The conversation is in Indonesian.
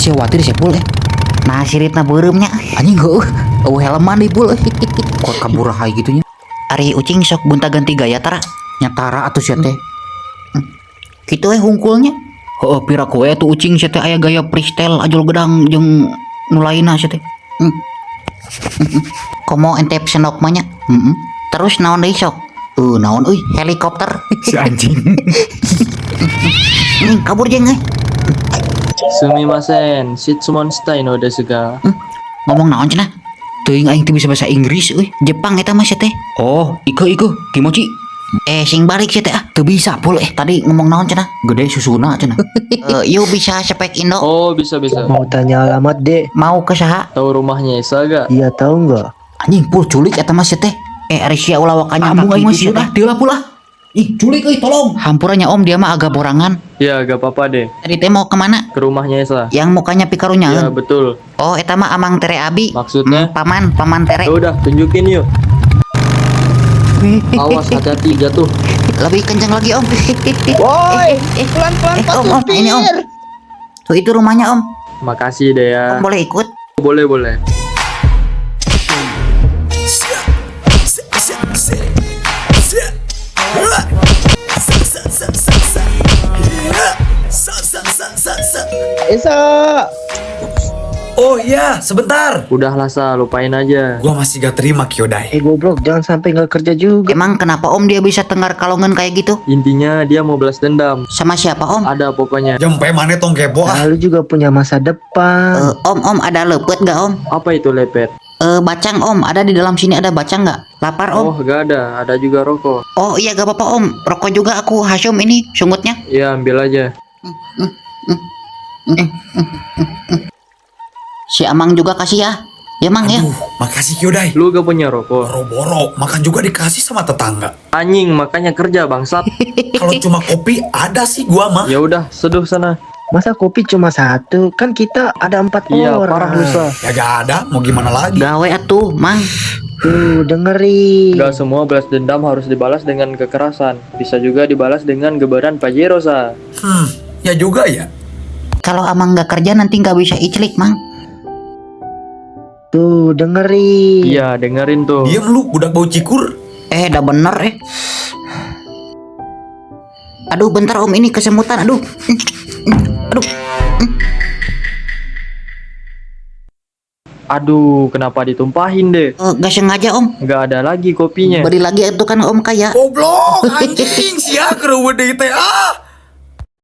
si khawatir sih pul Nah siritna beuremnya. anjing helman di pul kok kabur hai gitunya Ari ucing sok bunta ganti gaya tara. nyatara atuh sia teh Kitu hungkulnya. heeh pira kowe tuh ucing sia teh aya gaya freestyle ajol gedang jeung nu lainna sia teh Komo ente senok mah nya. heeh Terus naon deui sok? naon euy Helikopter. si anjing Nih kabur jeung euy. Sumimasen, Shitsumonstein no desu ga. Ngomong naon cenah? teuing aing teu bisa bahasa Inggris euy Jepang eta mah sia teh. oh iko kimochi Sing balik sia teh ah. teu bisa pul Tadi ngomong naon cenah? gede susuna cenah Yuk bisa spek Indo. Oh, bisa. Mau tanya alamat, Dek. Mau ke saha? Tahu rumahnya Esa ga? Iya, tahu nggak? anjing pul culik eta mah sia teh Ari sia ulah wakanya ambung aing mah sia sieun teh. deula pula ih culik euy tolong Hampurannya om dia mah agak borangan. Ya, gak apa-apa deh. Tadi teh mau kemana? Ke rumahnya Esa. Yang mukanya Ya, pikarunyaeun. betul. Oh eta mah Amang Tere Abi. Maksudnya? Paman Tere. Ya udah, tunjukin yuk. Awas, hati-hati jatuh. Lebih kencang lagi om. Woi, pelan-pelan Om ini om. Tuh itu rumahnya om. Makasih deh ya. Om boleh ikut? Boleh. Esa. Oh iya, sebentar. Udahlah Sa, lupain aja. Gua masih gak terima Kyodai. Goblok, jangan sampai nggak kerja juga. Emang kenapa om dia bisa tenggar kalongan kayak gitu? Intinya dia mau balas dendam. Sama siapa om? Ada pokoknya. Jempe mana tong kepo ah. Lalu juga punya masa depan. Om ada lepet gak om? Apa itu lepet? Bacang om, ada di dalam sini ada bacang nggak? Lapar om? Oh, gak ada. Ada juga rokok. Oh iya gak apa-apa om. Rokok juga aku Hasyum ini sungutnya. Ya, ambil aja. Si Amang juga kasih ya. Ya mang ya. Aduh, makasih Kyodai. Lu gak punya rokok? Boro-boro, makan juga dikasih sama tetangga. Anjing, makanya kerja bangsat. Kalau cuma kopi ada sih gua mah. Ya udah, seduh sana. Masa kopi cuma satu? Kan kita ada 4 Iya, orang. parah lu Sa. Ya gak ada, mau gimana lagi? Gawe atuh mang. Tuh, dengerin. Gak semua balas dendam harus dibalas dengan kekerasan. Bisa juga dibalas dengan gebaran Pajero Sa. Ya juga ya. Kalau Amang nggak kerja nanti nggak bisa iclik mang. Tuh, dengerin. Iya, dengerin tuh. Diem lu, budak bau cikur. Dah bener Aduh bentar om ini kesemutan aduh. Aduh, kenapa ditumpahin deh? Gak sengaja om. Gak ada lagi kopinya. Beli lagi itu kan om kaya. Goblok, anjing, sia kereuweud deui teh ah.